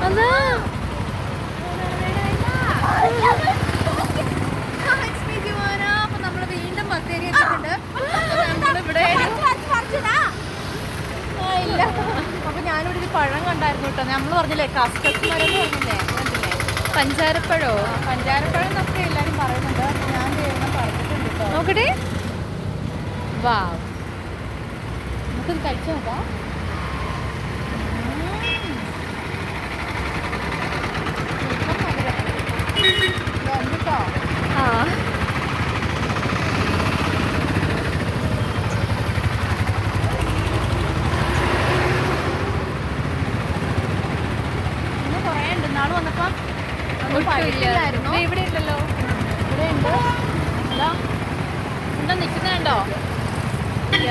അതാ അപ്പൊ നമ്മള് വീണ്ടും ബത്തേരി എത്തിയിട്ടുണ്ട്. ഇവിടെ ഇല്ല. അപ്പൊ ഞാനിവിടെ ഒരു പഴം കണ്ടായിരുന്നു കേട്ടോ. നമ്മള് പറഞ്ഞില്ലേ കസ്കസ് മരം എന്ന് പറഞ്ഞില്ലേ, പഞ്ചാരപ്പഴോ? പഞ്ചാരപ്പഴം എന്നൊക്കെ എല്ലാരും പറയുന്നുണ്ട്. അപ്പൊ ഞാൻ പറഞ്ഞിട്ടുണ്ട് കേട്ടോ. നോക്കട്ടെ. വാ, നമുക്കിത് കഴിച്ചു നോക്കാം. കേട്ടോ. ആ കുറേ ഉണ്ട്. നാള് വന്നപ്പോ ഒട്ടുമില്ലായിരുന്നു. ഇവിടെ ഇല്ലല്ലോ. ഇവിടെ ഉണ്ട്. എന്താ നിൽക്കുന്നുണ്ടോ? ഇല്ല.